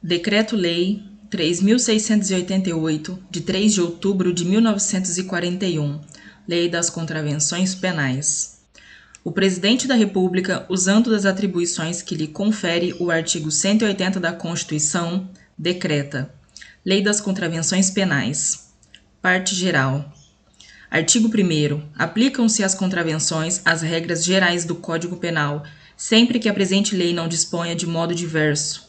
Decreto-Lei 3.688, de 3 de outubro de 1941, Lei das Contravenções Penais. O Presidente da República, usando das atribuições que lhe confere o artigo 180 da Constituição, decreta: Lei das Contravenções Penais. Parte geral. Artigo 1º. Aplicam-se às contravenções as regras gerais do Código Penal, sempre que a presente lei não disponha de modo diverso.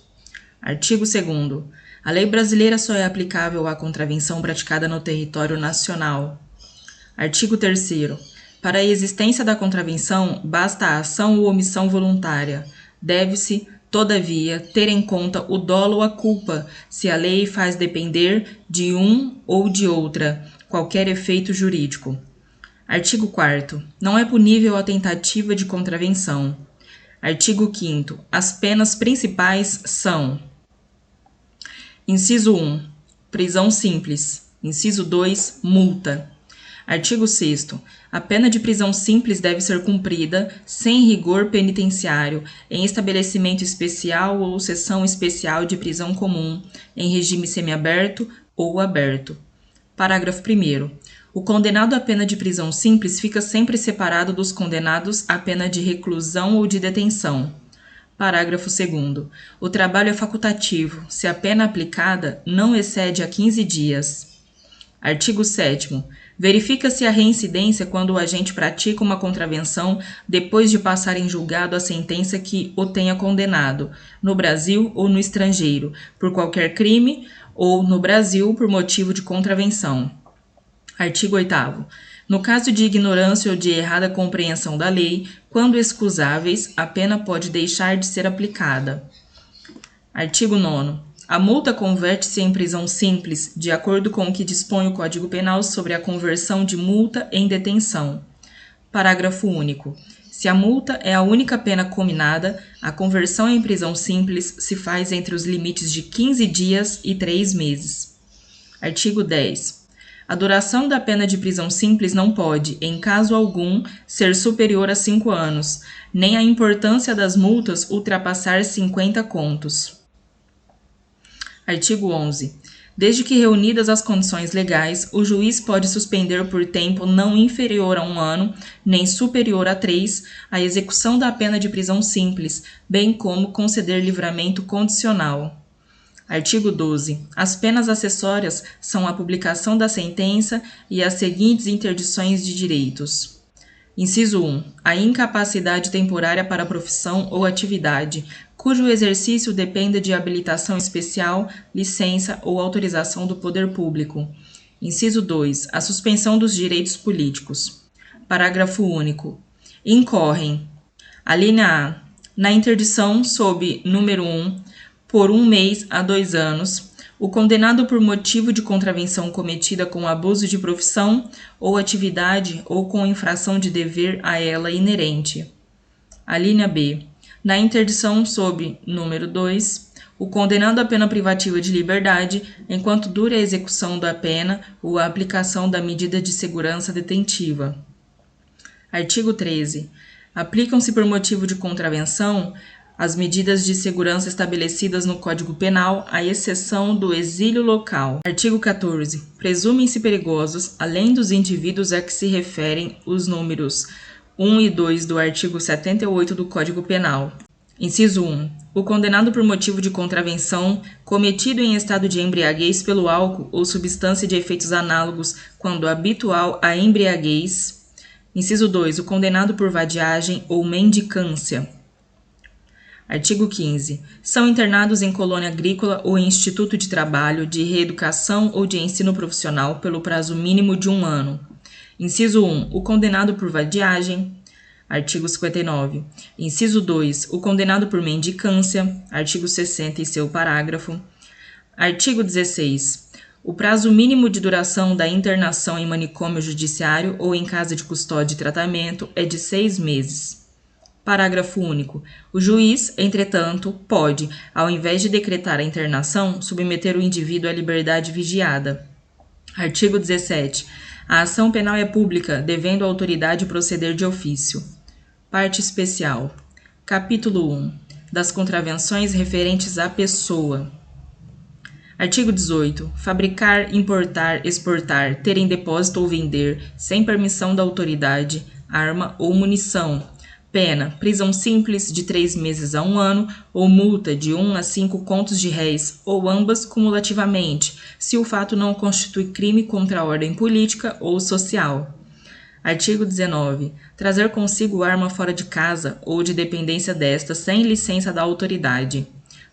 Artigo 2º. A lei brasileira só é aplicável à contravenção praticada no território nacional. Artigo 3º. Para a existência da contravenção, basta a ação ou omissão voluntária. Deve-se, todavia, ter em conta o dolo ou a culpa, se a lei faz depender de um ou de outra qualquer efeito jurídico. Artigo 4º. Não é punível a tentativa de contravenção. Artigo 5º. As penas principais são: Inciso 1. Prisão simples. Inciso 2. Multa. Artigo 6º. A pena de prisão simples deve ser cumprida, sem rigor penitenciário, em estabelecimento especial ou seção especial de prisão comum, em regime semiaberto ou aberto. Parágrafo 1º. O condenado à pena de prisão simples fica sempre separado dos condenados à pena de reclusão ou de detenção. Parágrafo 2º. O trabalho é facultativo, se a pena aplicada não excede a 15 dias. Artigo 7º. Verifica-se a reincidência quando o agente pratica uma contravenção depois de passar em julgado a sentença que o tenha condenado, no Brasil ou no estrangeiro, por qualquer crime, ou no Brasil por motivo de contravenção. Artigo 8º. No caso de ignorância ou de errada compreensão da lei, quando excusáveis, a pena pode deixar de ser aplicada. Artigo 9º. A multa converte-se em prisão simples, de acordo com o que dispõe o Código Penal sobre a conversão de multa em detenção. Parágrafo único. Se a multa é a única pena cominada, a conversão em prisão simples se faz entre os limites de 15 dias e 3 meses. Artigo 10. A duração da pena de prisão simples não pode, em caso algum, ser superior a 5 anos, nem a importância das multas ultrapassar 50 contos. Artigo 11. Desde que reunidas as condições legais, o juiz pode suspender por tempo não inferior a 1 ano, nem superior a 3, a execução da pena de prisão simples, bem como conceder livramento condicional. Artigo 12. As penas acessórias são a publicação da sentença e as seguintes interdições de direitos. Inciso 1. A incapacidade temporária para a profissão ou atividade, cujo exercício dependa de habilitação especial, licença ou autorização do poder público. Inciso 2. A suspensão dos direitos políticos. Parágrafo único. Incorrem: alínea A. Na interdição sob número 1, por 1 mês a 2 anos, o condenado por motivo de contravenção cometida com abuso de profissão ou atividade ou com infração de dever a ela inerente. Alínea B. Na interdição sob número 2, o condenado à pena privativa de liberdade, enquanto dure a execução da pena ou a aplicação da medida de segurança detentiva. Artigo 13. Aplicam-se por motivo de contravenção as medidas de segurança estabelecidas no Código Penal, à exceção do exílio local. Artigo 14. Presumem-se perigosos, além dos indivíduos a que se referem os números 1 e 2 do artigo 78 do Código Penal. Inciso 1. O condenado por motivo de contravenção cometido em estado de embriaguez pelo álcool ou substância de efeitos análogos quando habitual à embriaguez. Inciso 2. O condenado por vadiagem ou mendicância. Artigo 15. São internados em colônia agrícola ou em instituto de trabalho, de reeducação ou de ensino profissional pelo prazo mínimo de 1 ano. Inciso 1. O condenado por vadiagem. Artigo 59. Inciso 2. O condenado por mendicância. Artigo 60 e seu parágrafo. Artigo 16. O prazo mínimo de duração da internação em manicômio judiciário ou em casa de custódia e tratamento é de 6 meses. Parágrafo único. O juiz, entretanto, pode, ao invés de decretar a internação, submeter o indivíduo à liberdade vigiada. Artigo 17. A ação penal é pública, devendo a autoridade proceder de ofício. Parte especial. Capítulo 1. Das contravenções referentes à pessoa. Artigo 18. Fabricar, importar, exportar, ter em depósito ou vender, sem permissão da autoridade, arma ou munição. Pena: prisão simples de 3 meses a 1 ano ou multa de 1 a 5 contos de réis, ou ambas cumulativamente, se o fato não constitui crime contra a ordem política ou social. Artigo 19. Trazer consigo arma fora de casa ou de dependência desta sem licença da autoridade.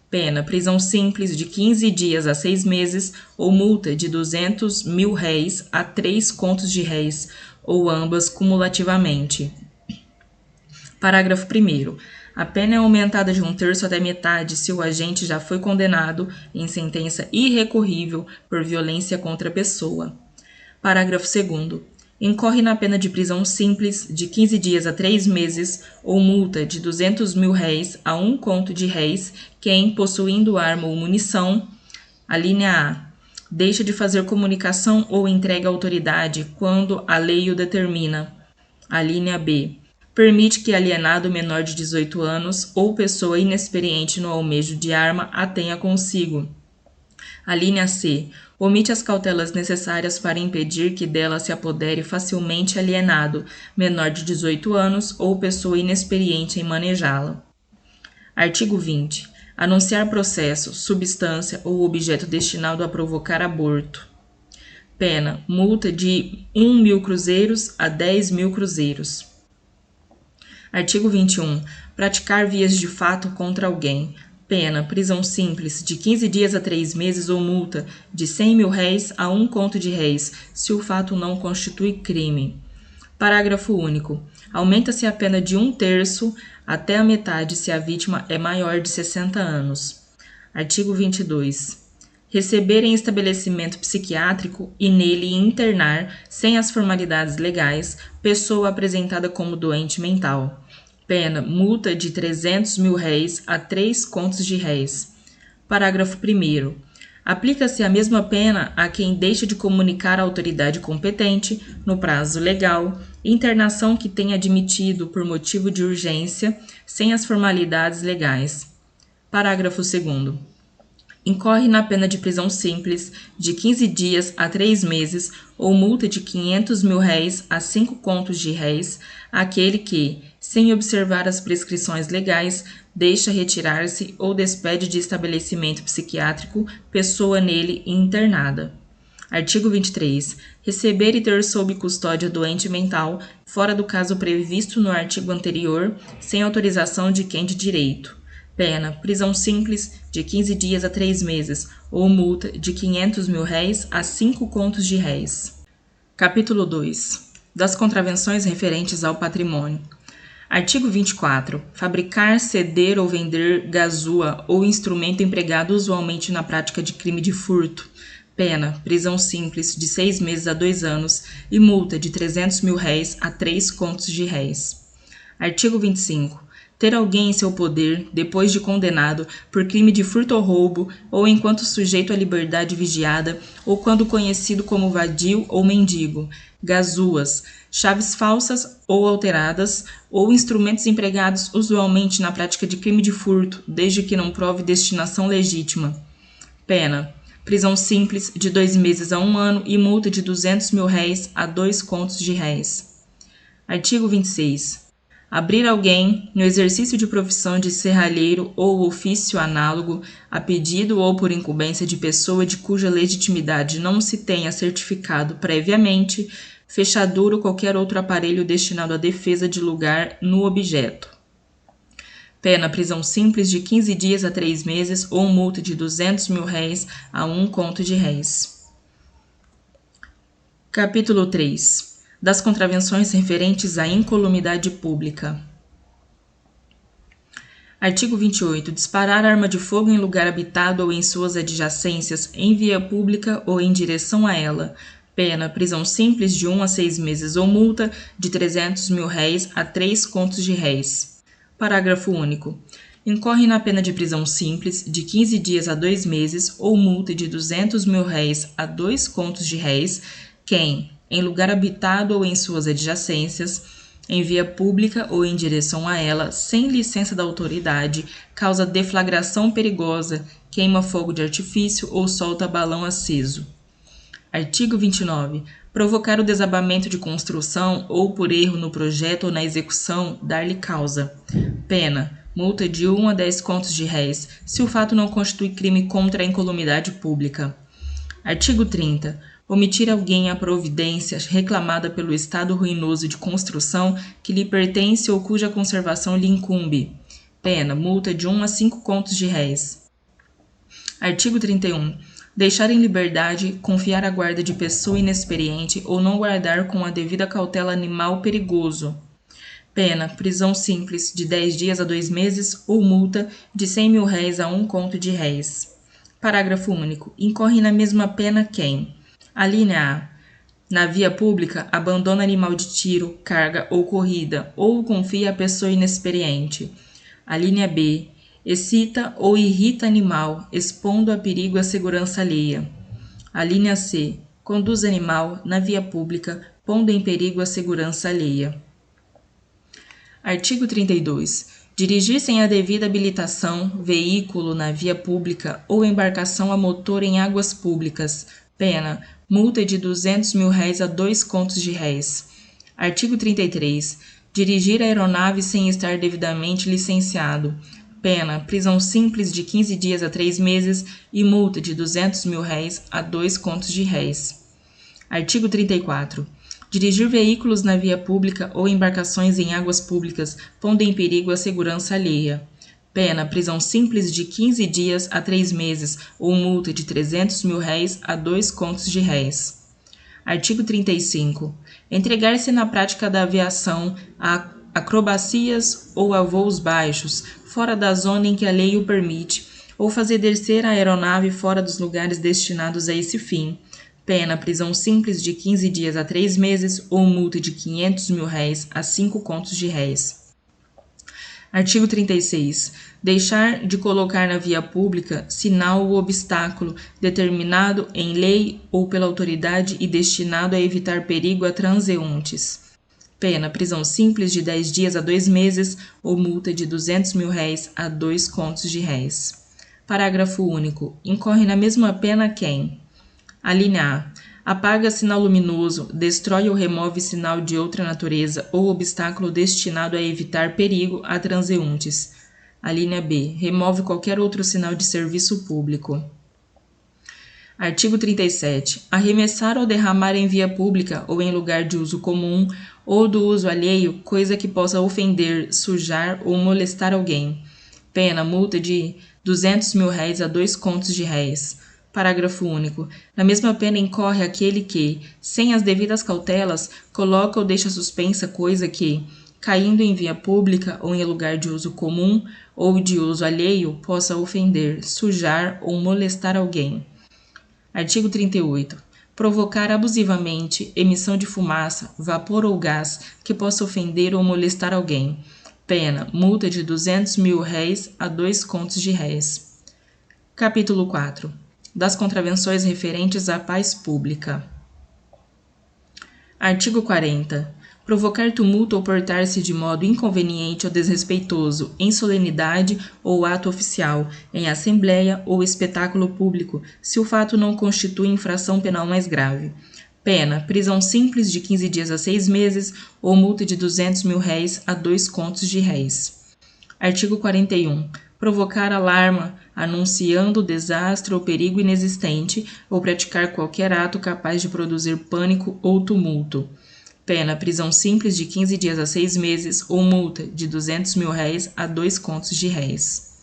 Pena: prisão simples de 15 dias a 6 meses ou multa de 200 mil réis a 3 contos de réis, ou ambas cumulativamente. Parágrafo 1º. A pena é aumentada de 1/3 até metade se o agente já foi condenado em sentença irrecorrível por violência contra a pessoa. Parágrafo 2º. Incorre na pena de prisão simples de 15 dias a 3 meses ou multa de 200 mil réis a 1 conto de réis quem, possuindo arma ou munição, a linha A, deixa de fazer comunicação ou entrega à autoridade quando a lei o determina. A linha B, permite que alienado menor de 18 anos ou pessoa inexperiente no almejo de arma a tenha consigo. A linha C, omite as cautelas necessárias para impedir que dela se apodere facilmente alienado, menor de 18 anos ou pessoa inexperiente em manejá-la. Artigo 20. Anunciar processo, substância ou objeto destinado a provocar aborto. Pena: multa de 1.000 cruzeiros a 10.000 cruzeiros. Artigo 21. Praticar vias de fato contra alguém. Pena: prisão simples de 15 dias a 3 meses ou multa de 100 mil réis a 1 conto de réis, se o fato não constitui crime. Parágrafo único. Aumenta-se a pena de 1/3 até a metade se a vítima é maior de 60 anos. Artigo 22. Receber em estabelecimento psiquiátrico e nele internar, sem as formalidades legais, pessoa apresentada como doente mental. Pena: multa de 300 mil réis a 3 contos de réis. Parágrafo 1º. Aplica-se a mesma pena a quem deixa de comunicar à autoridade competente, no prazo legal, internação que tenha admitido por motivo de urgência, sem as formalidades legais. Parágrafo 2º. Incorre na pena de prisão simples de 15 dias a 3 meses ou multa de 500 mil réis a 5 contos de réis aquele que, sem observar as prescrições legais, deixa retirar-se ou despede de estabelecimento psiquiátrico pessoa nele internada. Artigo 23. Receber e ter sob custódia doente mental, fora do caso previsto no artigo anterior, sem autorização de quem de direito. Pena: prisão simples de 15 dias a 3 meses ou multa de 500 mil réis a 5 contos de réis. Capítulo 2. Das contravenções referentes ao patrimônio. Artigo 24. Fabricar, ceder ou vender gazua ou instrumento empregado usualmente na prática de crime de furto. Pena: prisão simples de 6 meses a 2 anos e multa de 300 mil réis a 3 contos de réis. Artigo 25. Ter alguém em seu poder, depois de condenado, por crime de furto ou roubo, ou enquanto sujeito à liberdade vigiada, ou quando conhecido como vadio ou mendigo, gazuas, chaves falsas ou alteradas, ou instrumentos empregados usualmente na prática de crime de furto, desde que não prove destinação legítima. Pena: prisão simples de 2 meses a 1 ano e multa de 200 mil réis a 2 contos de réis. Artigo 26. Abrir alguém, no exercício de profissão de serralheiro ou ofício análogo, a pedido ou por incumbência de pessoa de cuja legitimidade não se tenha certificado previamente, fechadura ou qualquer outro aparelho destinado à defesa de lugar no objeto. Pena: prisão simples de 15 dias a 3 meses ou multa de 200 mil réis a 1 conto de réis. Capítulo 3. Das contravenções referentes à incolumidade pública. Artigo 28. Disparar arma de fogo em lugar habitado ou em suas adjacências, em via pública ou em direção a ela. Pena: prisão simples de 1 a 6 meses ou multa de 300 mil réis a 3 contos de réis. Parágrafo único. Incorre na pena de prisão simples de 15 dias a 2 meses ou multa de 200 mil réis a 2 contos de réis quem, em lugar habitado ou em suas adjacências, em via pública ou em direção a ela, sem licença da autoridade, causa deflagração perigosa queima fogo de artifício ou solta balão aceso. Artigo 29. Provocar o desabamento de construção ou por erro no projeto ou na execução, dar-lhe causa. Pena: multa de 1 a 10 contos de réis, se o fato não constitui crime contra a incolumidade pública. Artigo 30. Omitir alguém a providência reclamada pelo estado ruinoso de construção que lhe pertence ou cuja conservação lhe incumbe. Pena: multa de 1 a 5 contos de réis. Artigo 31. Deixar em liberdade, confiar a guarda de pessoa inexperiente ou não guardar com a devida cautela animal perigoso. Pena: prisão simples de 10 dias a 2 meses ou multa de 100 mil réis a 1 conto de réis. Parágrafo único. Incorre na mesma pena quem: alínea A. Na via pública, abandona animal de tiro, carga ou corrida, ou o confia a pessoa inexperiente. Alínea B. Excita ou irrita animal, expondo a perigo a segurança alheia. Alínea C. Conduz animal na via pública, pondo em perigo a segurança alheia. Artigo 32. Dirigir sem a devida habilitação, veículo na via pública ou embarcação a motor em águas públicas. Pena: multa de 200 mil réis a 2 contos de réis. Artigo 33. Dirigir aeronave sem estar devidamente licenciado. Pena: prisão simples de 15 dias a 3 meses e multa de 200 mil réis a 2 contos de réis. Artigo 34. Dirigir veículos na via pública ou embarcações em águas públicas, pondo em perigo a segurança alheia. Pena: prisão simples de 15 dias a 3 meses ou multa de 300 mil réis a 2 contos de réis. Artigo 35. Entregar-se na prática da aviação a acrobacias ou a voos baixos, fora da zona em que a lei o permite, ou fazer descer a aeronave fora dos lugares destinados a esse fim. Pena: prisão simples de 15 dias a 3 meses ou multa de 500 mil réis a 5 contos de réis. Artigo 36. Deixar de colocar na via pública sinal ou obstáculo determinado em lei ou pela autoridade e destinado a evitar perigo a transeuntes. Pena: prisão simples de 10 dias a 2 meses ou multa de 200 mil réis a 2 contos de réis. Parágrafo único. Incorre na mesma pena quem: alínea A. Apaga sinal luminoso, destrói ou remove sinal de outra natureza ou obstáculo destinado a evitar perigo a transeuntes. Alínea B. Remove qualquer outro sinal de serviço público. Artigo 37. Arremessar ou derramar em via pública ou em lugar de uso comum ou do uso alheio coisa que possa ofender, sujar ou molestar alguém. Pena: multa de 200 mil réis a 2 contos de réis. Parágrafo único. Na mesma pena incorre aquele que, sem as devidas cautelas, coloca ou deixa suspensa coisa que, caindo em via pública ou em lugar de uso comum ou de uso alheio, possa ofender, sujar ou molestar alguém. Artigo 38. Provocar abusivamente emissão de fumaça, vapor ou gás que possa ofender ou molestar alguém. Pena: multa de 200 mil réis a 2 contos de réis. Capítulo 4. Das contravenções referentes à paz pública. Artigo 40. Provocar tumulto ou portar-se de modo inconveniente ou desrespeitoso em solenidade ou ato oficial, em assembleia ou espetáculo público, se o fato não constitui infração penal mais grave. Pena: prisão simples de 15 dias a 6 meses ou multa de 200 mil réis a 2 contos de réis. Artigo 41. Provocar alarma, anunciando desastre ou perigo inexistente, ou praticar qualquer ato capaz de produzir pânico ou tumulto. Pena: prisão simples de 15 dias a 6 meses ou multa de 200 mil réis a 2 contos de réis.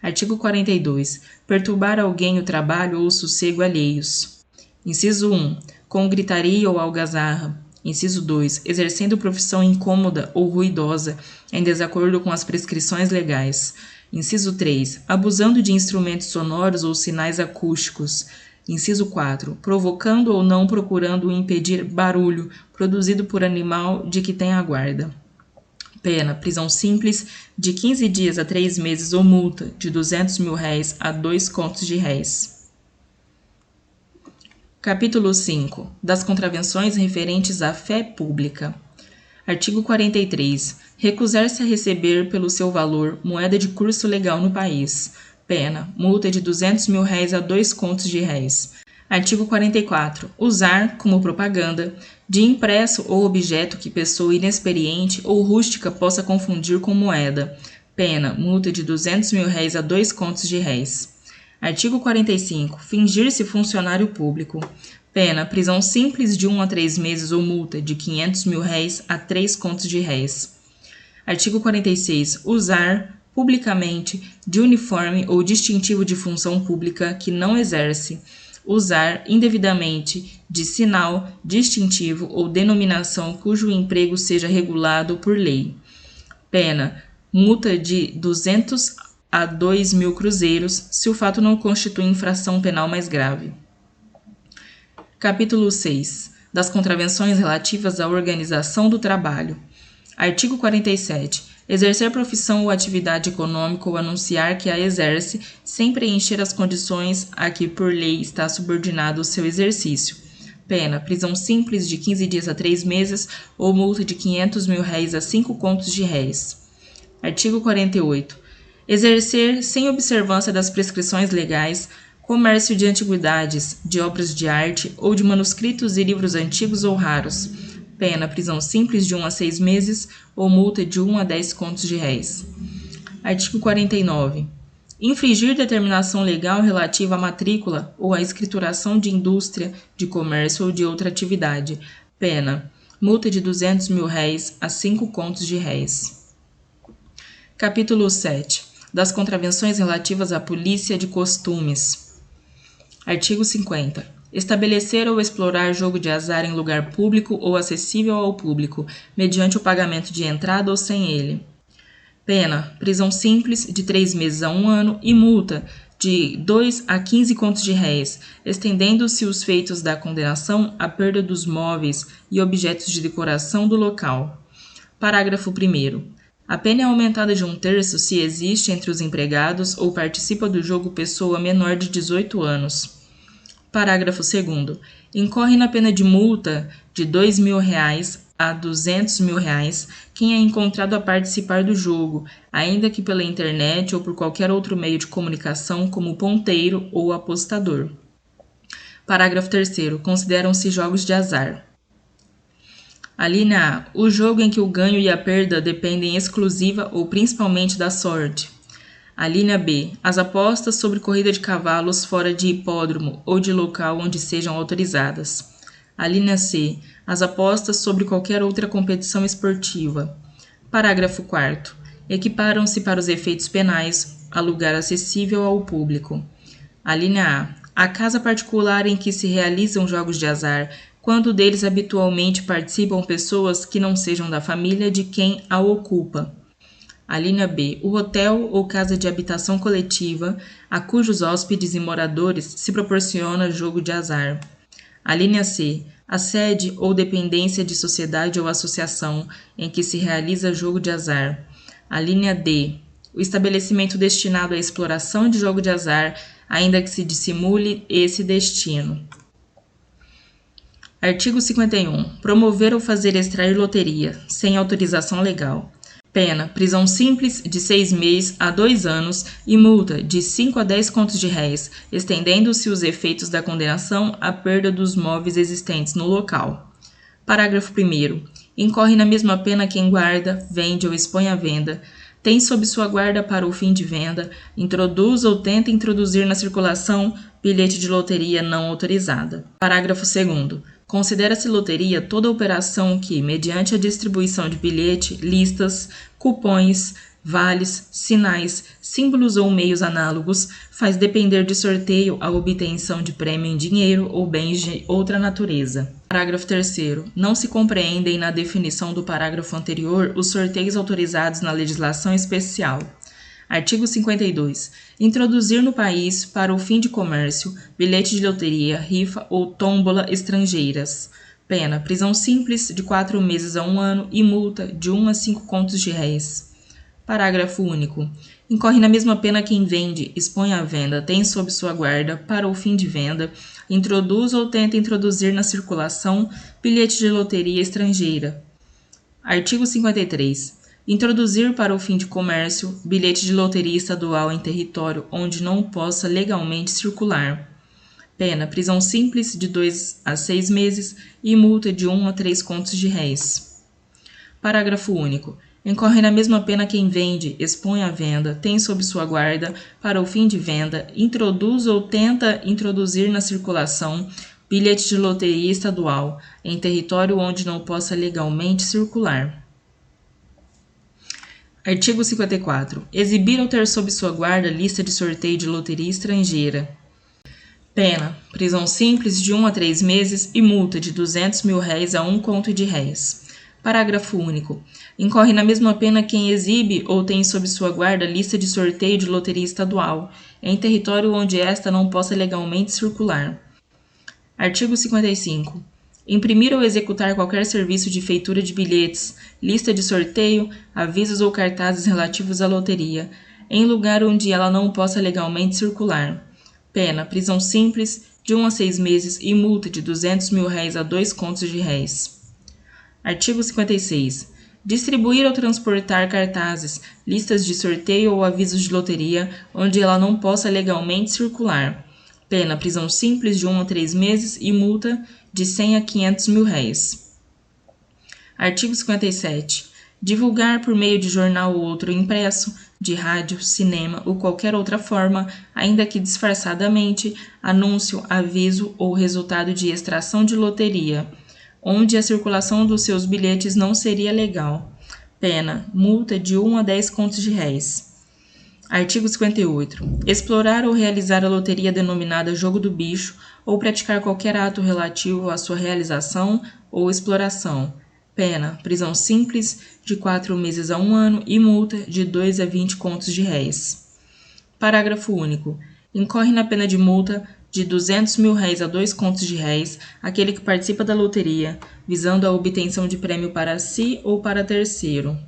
Artigo 42. Perturbar alguém o trabalho ou o sossego alheios. Inciso 1. Com gritaria ou algazarra. Inciso 2. Exercendo profissão incômoda ou ruidosa, em desacordo com as prescrições legais. Inciso 3. Abusando de instrumentos sonoros ou sinais acústicos. Inciso 4. Provocando ou não procurando impedir barulho produzido por animal de que tem a guarda. Pena: prisão simples de 15 dias a 3 meses ou multa de 200 mil réis a 2 contos de réis. Capítulo 5. Das contravenções referentes à fé pública. Artigo 43. Recusar-se a receber pelo seu valor moeda de curso legal no país. Pena, multa de R$200 mil a 2 contos de réis. Artigo 44. Usar, como propaganda, de impresso ou objeto que pessoa inexperiente ou rústica possa confundir com moeda. Pena, multa de R$200 mil a 2 contos de réis. Artigo 45. Fingir-se funcionário público. Pena, prisão simples de 1 a 3 meses ou multa de R$500 mil a 3 contos de réis. Artigo 46. Usar, publicamente, de uniforme ou distintivo de função pública que não exerce. Usar indevidamente de sinal, distintivo ou denominação cujo emprego seja regulado por lei. Pena, multa de 200 a 2 mil cruzeiros, se o fato não constitui infração penal mais grave. Capítulo 6. Das contravenções relativas à organização do trabalho. Artigo 47. Exercer profissão ou atividade econômica ou anunciar que a exerce sem preencher as condições a que por lei está subordinado o seu exercício. Pena, prisão simples de 15 dias a 3 meses ou multa de R$500 mil a 5 contos de réis. Artigo 48. Exercer, sem observância das prescrições legais, comércio de antiguidades, de obras de arte ou de manuscritos e livros antigos ou raros. Pena, prisão simples de 1 a 6 meses ou multa de 1 a 10 contos de réis. Artigo 49. Infringir determinação legal relativa à matrícula ou à escrituração de indústria, de comércio ou de outra atividade. Pena, multa de R$200 mil a 5 contos de réis. Capítulo 7. Das contravenções relativas à polícia de costumes. Artigo 50. Estabelecer ou explorar jogo de azar em lugar público ou acessível ao público, mediante o pagamento de entrada ou sem ele. Pena, prisão simples de 3 meses a 1 ano e multa de 2 a 15 contos de réis, estendendo-se os feitos da condenação à perda dos móveis e objetos de decoração do local. Parágrafo 1º. A pena é aumentada de 1/3 se existe entre os empregados ou participa do jogo pessoa menor de 18 anos. Parágrafo 2º. Incorre na pena de multa de R$2 mil a R$200 mil quem é encontrado a participar do jogo, ainda que pela internet ou por qualquer outro meio de comunicação como ponteiro ou apostador. Parágrafo 3º. Consideram-se jogos de azar. Alínea A. O jogo em que o ganho e a perda dependem exclusiva ou principalmente da sorte. Alínea B. As apostas sobre corrida de cavalos fora de hipódromo ou de local onde sejam autorizadas. Alínea C. As apostas sobre qualquer outra competição esportiva. Parágrafo 4º. Equiparam-se para os efeitos penais a lugar acessível ao público. Alínea A. A casa particular em que se realizam jogos de azar, quando deles habitualmente participam pessoas que não sejam da família de quem a ocupa. Alínea B. O hotel ou casa de habitação coletiva, a cujos hóspedes e moradores se proporciona jogo de azar. Alínea C. A sede ou dependência de sociedade ou associação em que se realiza jogo de azar. Alínea D. O estabelecimento destinado à exploração de jogo de azar, ainda que se dissimule esse destino. Artigo 51. Promover ou fazer extrair loteria, sem autorização legal. Pena, prisão simples de 6 meses a 2 anos e multa de 5 a 10 contos de réis, estendendo-se os efeitos da condenação à perda dos móveis existentes no local. Parágrafo 1º. Incorre na mesma pena quem guarda, vende ou expõe à venda, tem sob sua guarda para o fim de venda, introduz ou tenta introduzir na circulação bilhete de loteria não autorizada. Parágrafo 2º. Considera-se loteria toda operação que, mediante a distribuição de bilhete, listas, cupons, vales, sinais, símbolos ou meios análogos, faz depender de sorteio a obtenção de prêmio em dinheiro ou bens de outra natureza. Parágrafo 3º. Não se compreendem na definição do parágrafo anterior os sorteios autorizados na legislação especial. Artigo 52. Introduzir no país, para o fim de comércio, bilhete de loteria, rifa ou tômbola estrangeiras. Pena, prisão simples de 4 meses a 1 ano e multa de 1 a 5 contos de réis. Parágrafo único. Incorre na mesma pena quem vende, expõe à venda, tem sob sua guarda, para o fim de venda, introduz ou tenta introduzir na circulação bilhete de loteria estrangeira. Artigo 53. Introduzir para o fim de comércio bilhete de loteria estadual em território onde não possa legalmente circular. Pena, prisão simples de 2 a 6 meses e multa de 1 a 3 contos de réis. Parágrafo único. Incorre na mesma pena quem vende, expõe à venda, tem sob sua guarda, para o fim de venda, introduz ou tenta introduzir na circulação bilhete de loteria estadual em território onde não possa legalmente circular. Artigo 54. Exibir ou ter sob sua guarda lista de sorteio de loteria estrangeira. Pena, prisão simples de 1 a 3 meses e multa de R$200.000 a 1 conto de réis. Parágrafo único. Incorre na mesma pena quem exibe ou tem sob sua guarda lista de sorteio de loteria estadual, em território onde esta não possa legalmente circular. Artigo 55. Imprimir ou executar qualquer serviço de feitura de bilhetes, lista de sorteio, avisos ou cartazes relativos à loteria, em lugar onde ela não possa legalmente circular. Pena, prisão simples, de 1 a 6 meses e multa de R$200.000 a 2 contos de réis. Artigo 56. Distribuir ou transportar cartazes, listas de sorteio ou avisos de loteria, onde ela não possa legalmente circular. Pena, prisão simples de 1 a 3 meses e multa de R$100 a R$500.000. Artigo 57. Divulgar por meio de jornal ou outro impresso, de rádio, cinema ou qualquer outra forma, ainda que disfarçadamente, anúncio, aviso ou resultado de extração de loteria, onde a circulação dos seus bilhetes não seria legal. Pena, multa de 1 a 10 contos de réis. Artigo 58. Explorar ou realizar a loteria denominada jogo do bicho ou praticar qualquer ato relativo à sua realização ou exploração. Pena, prisão simples de 4 meses a 1 ano e multa de 2 a 20 contos de réis. Parágrafo único. Incorre na pena de multa de R$200.000 a 2 contos de réis aquele que participa da loteria, visando a obtenção de prêmio para si ou para terceiro.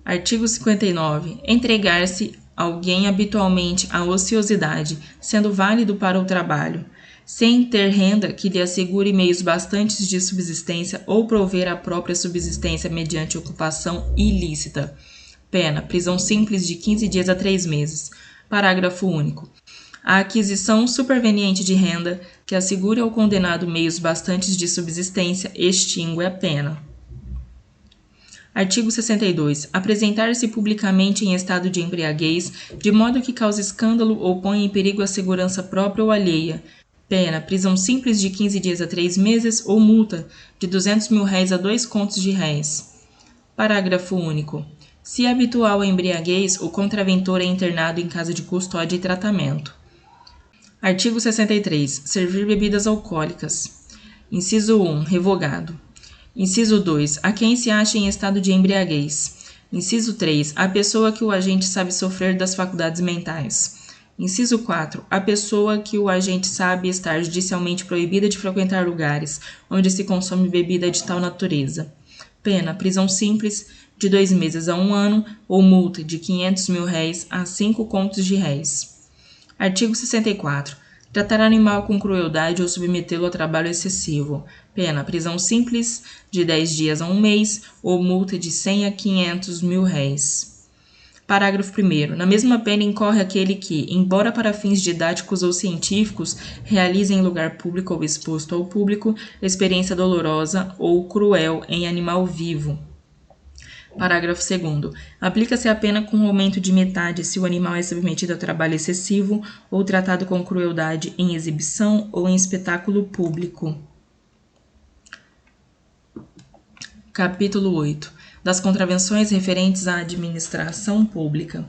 Artigo 59. Entregar-se alguém habitualmente à ociosidade, sendo válido para o trabalho, sem ter renda que lhe assegure meios bastantes de subsistência ou prover a própria subsistência mediante ocupação ilícita. Pena, prisão simples de 15 dias a 3 meses. Parágrafo único. A aquisição superveniente de renda que assegure ao condenado meios bastantes de subsistência extingue a pena. Artigo 62. Apresentar-se publicamente em estado de embriaguez, de modo que cause escândalo ou ponha em perigo a segurança própria ou alheia. Pena, prisão simples de 15 dias a 3 meses ou multa de R$200.000 a 2 contos de réis. Parágrafo único. Se é habitual a embriaguez, o contraventor é internado em casa de custódia e tratamento. Artigo 63. Servir bebidas alcoólicas. Inciso 1. Revogado. Inciso 2. A quem se acha em estado de embriaguez. Inciso 3. A pessoa que o agente sabe sofrer das faculdades mentais. Inciso 4. A pessoa que o agente sabe estar judicialmente proibida de frequentar lugares onde se consome bebida de tal natureza. Pena, prisão simples de 2 meses a 1 ano ou multa de R$500.000 a 5 contos de réis. Artigo 64. Tratar animal com crueldade ou submetê-lo a trabalho excessivo. Pena, prisão simples de 10 dias a 1 mês ou multa de R$100 a R$500.000. Parágrafo 1º. Na mesma pena incorre aquele que, embora para fins didáticos ou científicos, realize em lugar público ou exposto ao público experiência dolorosa ou cruel em animal vivo. Parágrafo 2º. Aplica-se a pena com aumento de metade se o animal é submetido a trabalho excessivo ou tratado com crueldade em exibição ou em espetáculo público. Capítulo 8. Das contravenções referentes à administração pública.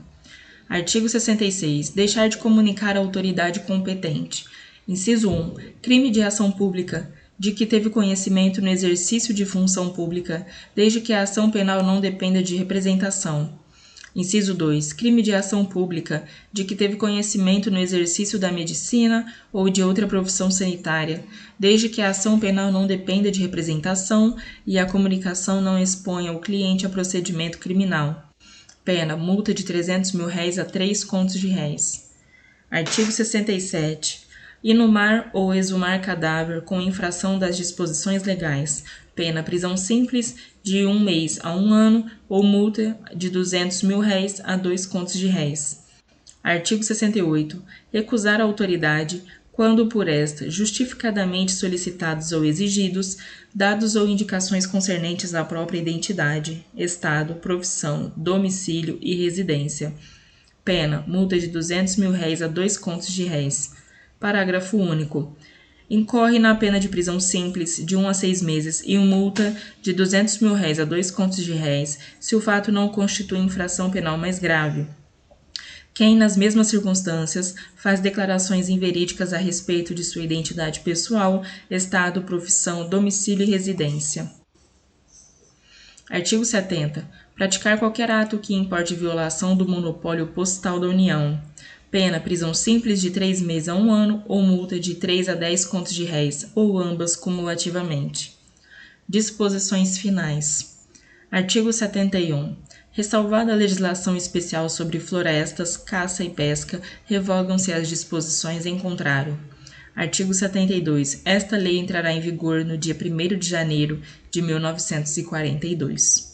Artigo 66. Deixar de comunicar à autoridade competente. Inciso 1. Crime de ação pública de que teve conhecimento no exercício de função pública, desde que a ação penal não dependa de representação. Inciso 2. Crime de ação pública de que teve conhecimento no exercício da medicina ou de outra profissão sanitária, desde que a ação penal não dependa de representação e a comunicação não exponha o cliente a procedimento criminal. Pena, multa de R$300.000 a 3 contos de réis. Artigo 67. Inumar ou exumar cadáver com infração das disposições legais. Pena prisão simples de 1 mês a 1 ano ou multa de R$ 200.000 a 2 contos de réis. Artigo 68. Recusar a autoridade quando por esta justificadamente solicitados ou exigidos dados ou indicações concernentes à própria identidade, estado, profissão, domicílio e residência. Pena, multa de R$ 200.000 a 2 contos de réis. Parágrafo único. Incorre na pena de prisão simples de 1 a 6 meses e multa de R$ 200.000 a 2 contos de réis se o fato não constitui infração penal mais grave. Quem, nas mesmas circunstâncias, faz declarações inverídicas a respeito de sua identidade pessoal, estado, profissão, domicílio e residência. Artigo 70. Praticar qualquer ato que importe violação do monopólio postal da União. Pena, prisão simples de 3 meses a 1 ano ou multa de 3 a 10 contos de réis, ou ambas cumulativamente. Disposições finais. Artigo 71. Ressalvada a legislação especial sobre florestas, caça e pesca, revogam-se as disposições em contrário. Artigo 72. Esta lei entrará em vigor no dia 1º de janeiro de 1942.